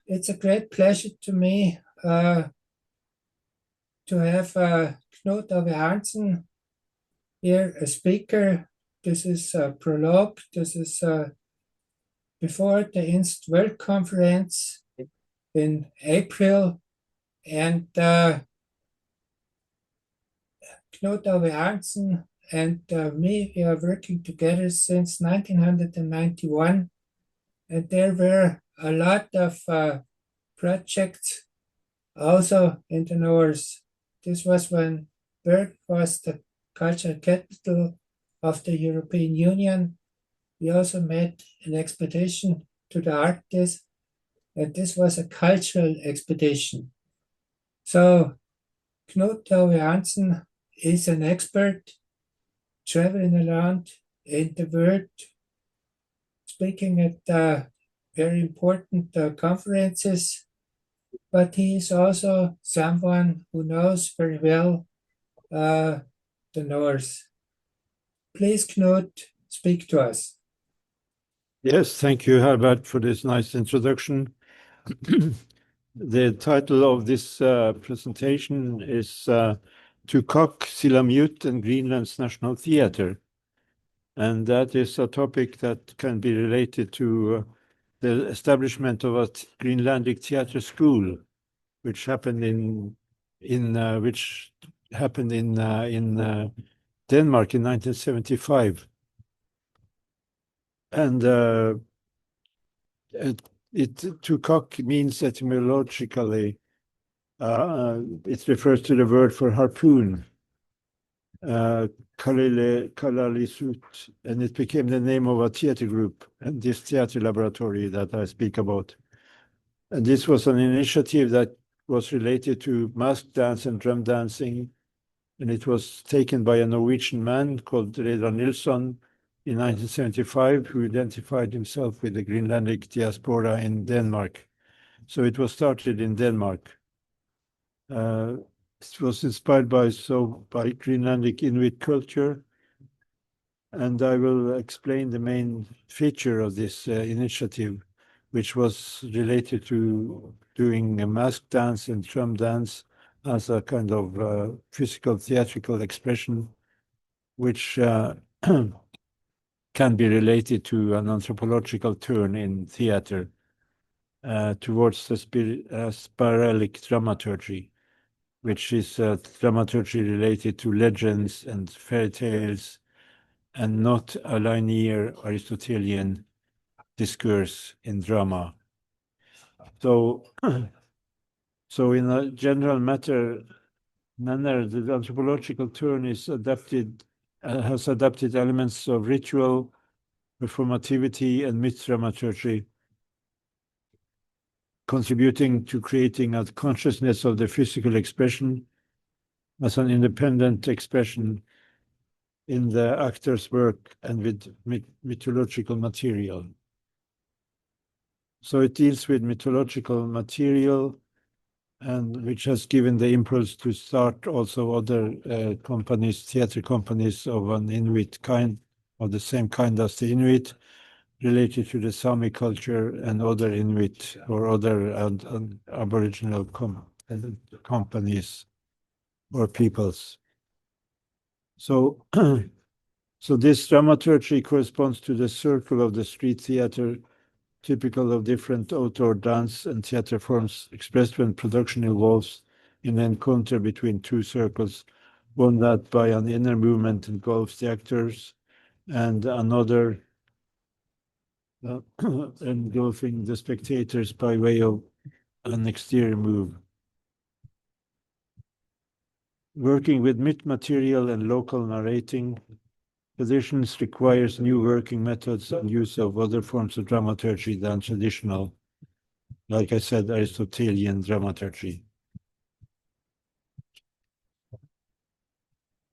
It's a great pleasure to me to have Knut Ove Arntzen here, a speaker. This is Prologue. This is before the INST World Conference in April. And Knut Ove Arntzen and me, we are working together since 1991. And there were a lot of projects also in the north. This was when Bergen was the cultural capital of the European Union. We also made an expedition to the Arctic, and this was a cultural expedition. So Knut Ove Arntzen is an expert traveling around in the world, speaking at very important conferences, but he is also someone who knows very well the North. Please, Knut, speak to us. Yes, thank you, Herbert, for this nice introduction. The title of this presentation is Tukak, Silamute, and Greenland's National Theatre. And that is a topic that can be related to the establishment of a Greenlandic theatre school, which happened in Denmark in 1975. And Tukak means etymologically, it refers to the word for harpoon, Kalalisut, and it became the name of a theater group and this theater laboratory that I speak about. And this was an initiative that was related to mask dance and drum dancing, and it was taken by a Norwegian man called Reidar Nilsson in 1975, who identified himself with the Greenlandic diaspora in Denmark. So it was started in Denmark. It was inspired by Greenlandic Inuit culture, and I will explain the main feature of this initiative, which was related to doing a mask dance and drum dance as a kind of physical theatrical expression, which can be related to an anthropological turn in theater towards the spiralic dramaturgy, which is a dramaturgy related to legends and fairy tales and not a linear Aristotelian discourse in drama. So in a general manner, the anthropological turn is has adapted elements of ritual, performativity, and myth dramaturgy, contributing to creating a consciousness of the physical expression as an independent expression in the actor's work and with mythological material. So it deals with mythological material, and which has given the impulse to start also other theater companies of an Inuit kind, of the same kind as the Inuit, related to the Sami culture and other Inuit or other Aboriginal companies or peoples. So, this dramaturgy corresponds to the circle of the street theater, typical of different outdoor dance and theater forms expressed when production involves an encounter between two circles, one that by an inner movement engulfs the actors, and another engulfing the spectators by way of an exterior move. Working with myth material and local narrating traditions requires new working methods and use of other forms of dramaturgy than traditional, like I said, Aristotelian dramaturgy.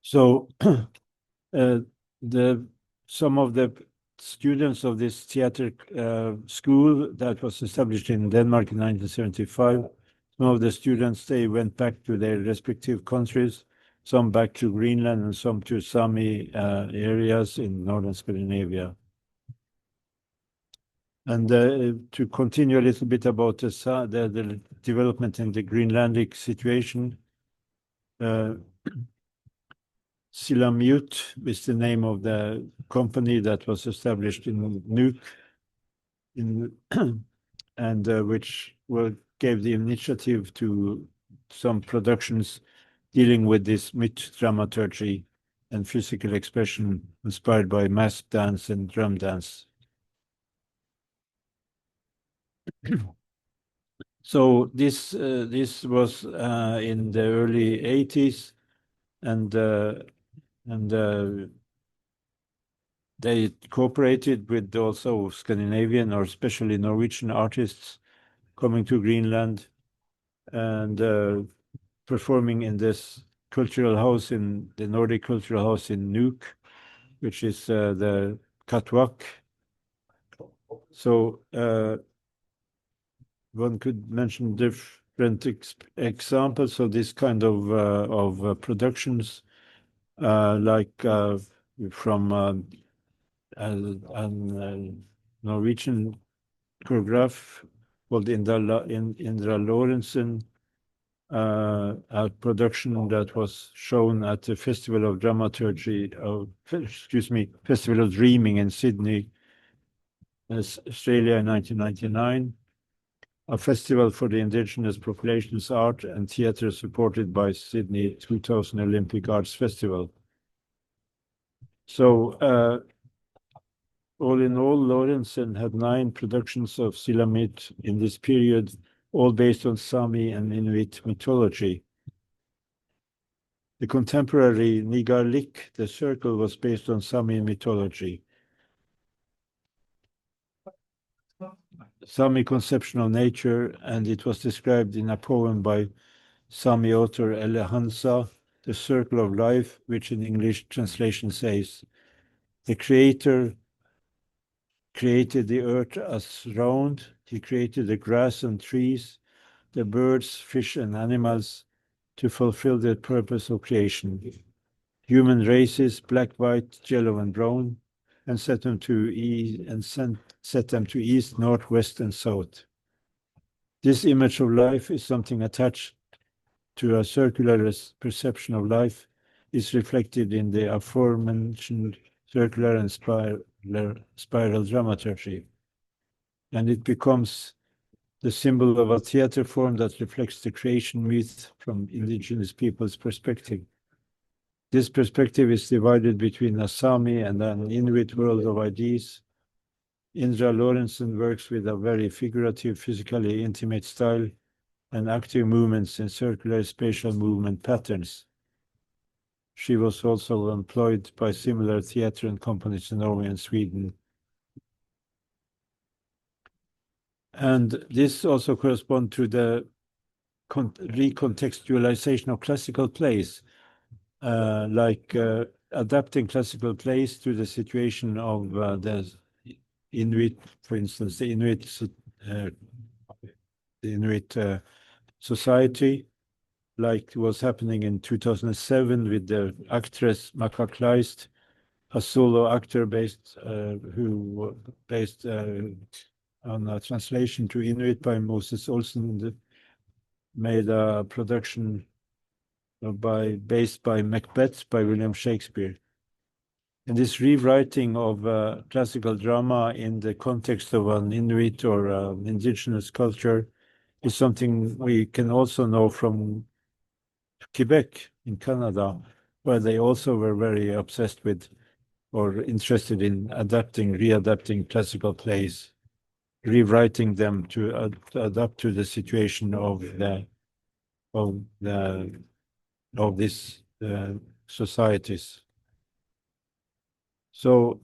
So some of the students of this theater school that was established in Denmark in 1975, some of the students, they went back to their respective countries, some back to Greenland and some to Sami areas in northern Scandinavia. And to continue a little bit about the development in the Greenlandic situation, Silamute is the name of the company that was established in Nuuk, and which gave the initiative to some productions dealing with this myth dramaturgy and physical expression inspired by mask dance and drum dance. So this was in the early 80s, and they cooperated with also Scandinavian or especially Norwegian artists coming to Greenland and performing in this cultural house in the Nordic cultural house in Nuuk, which is the Katwak. So one could mention different examples of this kind of productions, like from a Norwegian choreograph called Indra Lorentzen, a production that was shown at the Festival of Dramaturgy, Festival of Dreaming in Sydney, Australia in 1999, a festival for the indigenous populations art and theatre supported by Sydney 2000 Olympic Arts Festival. So all in all, Lorentzen had 9 productions of Silamit in this period, all based on Sami and Inuit mythology. The contemporary Nigarlik, the circle, was based on Sami mythology. Sami conception of nature, and it was described in a poem by Sami author Elle Hansa, The Circle of Life, which in English translation says, the Creator created the earth as round, he created the grass and trees, the birds, fish, and animals to fulfill the purpose of creation. Human races, black, white, yellow, and brown, and set them to east, north, west, and south. This image of life is something attached to a circular perception of life, is reflected in the aforementioned circular and spiral dramaturgy. And it becomes the symbol of a theater form that reflects the creation myth from indigenous people's perspective. This perspective is divided between a Sami and an Inuit world of ideas. Indra Lorentzen works with a very figurative, physically intimate style and active movements in circular spatial movement patterns. She was also employed by similar theatre and companies in Norway and Sweden. And this also corresponds to the recontextualization of classical plays, like adapting classical plays to the situation of the Inuit, for instance, the Inuit society, like was happening in 2007 with the actress Maka Kleist, a solo actor based on a translation to Inuit by Moses Olsen, made a production based by Macbeth by William Shakespeare. And this rewriting of classical drama in the context of an Inuit or indigenous culture is something we can also know from Quebec in Canada, where they also were very obsessed with or interested in readapting classical plays, rewriting them to adapt to the situation of these societies. So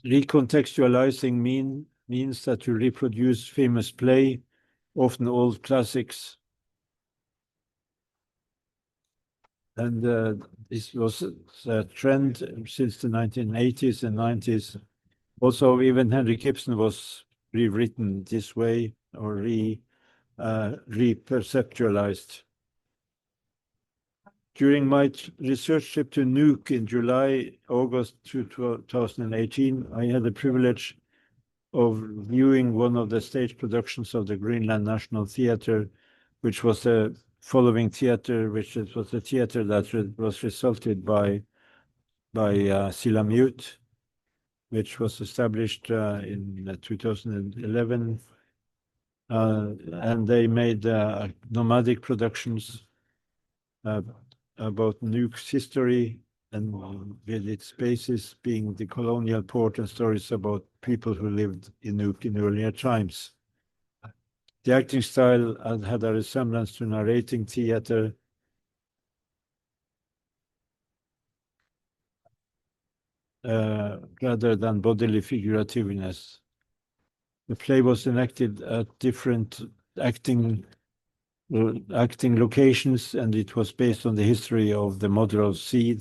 recontextualizing means that you reproduce famous play, often old classics. And this was a trend since the 1980s and 90s. Also, even Henrik Ibsen was rewritten this way or reperceptualized. During my research trip to Nuuk in August 2018, I had the privilege of viewing one of the stage productions of the Greenland National Theatre, which was the following theatre, which was a theatre that was resulted by Silamute, which was established in 2011. And they made nomadic productions about Nuuk's history, and with its basis being the colonial port and stories about people who lived in Nuuk in earlier times. The acting style had a resemblance to narrating theater, rather than bodily figurativeness. The play was enacted at different acting locations, and it was based on the history of the Mother of Sea,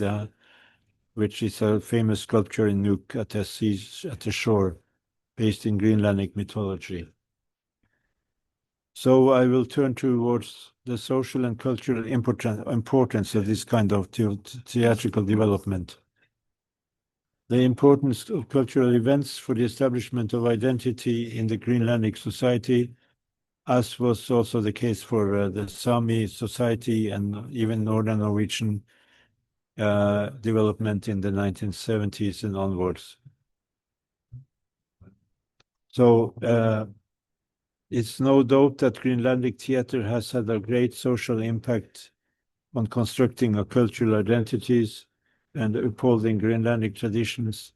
which is a famous sculpture in Nuuk at the shore, based in Greenlandic mythology. So I will turn towards the social and cultural importance of this kind of theatrical development. The importance of cultural events for the establishment of identity in the Greenlandic society, as was also the case for the Sami society and even Northern Norwegian development in the 1970s and onwards. So it's no doubt that Greenlandic theater has had a great social impact on constructing our cultural identities and upholding Greenlandic traditions.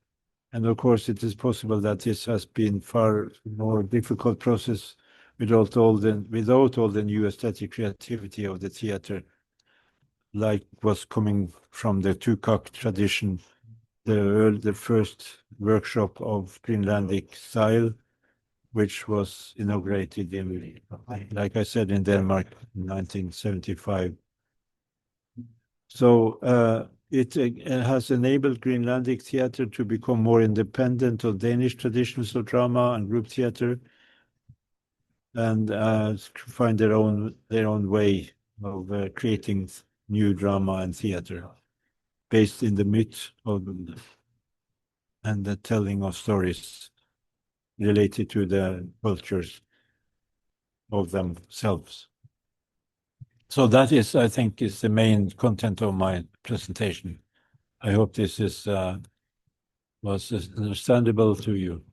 And of course, it is possible that this has been far more difficult process without all the new aesthetic creativity of the theater, like was coming from the Tukak tradition, the first workshop of Greenlandic style, which was inaugurated in, like I said, in Denmark in 1975. So it has enabled Greenlandic theater to become more independent of Danish traditions of drama and group theater, and find their own way of creating new drama and theater based in the myth and the telling of stories related to the cultures of themselves. So that is, I think, is the main content of my presentation. I hope this was understandable to you.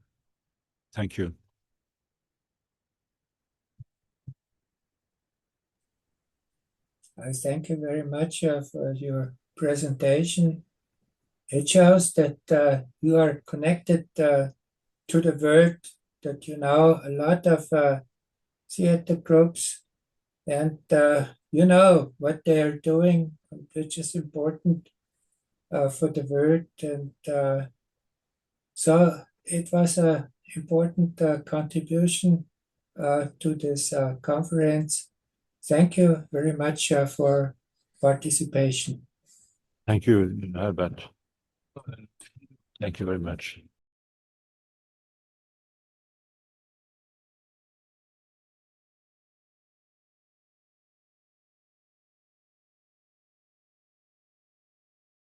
Thank you. Thank you very much for your presentation. It shows that you are connected to the world, that you know a lot of theater groups, and you know what they are doing, which is important for the world. And so it was an important contribution to this conference. Thank you very much for participation. Thank you, Herbert. Thank you very much.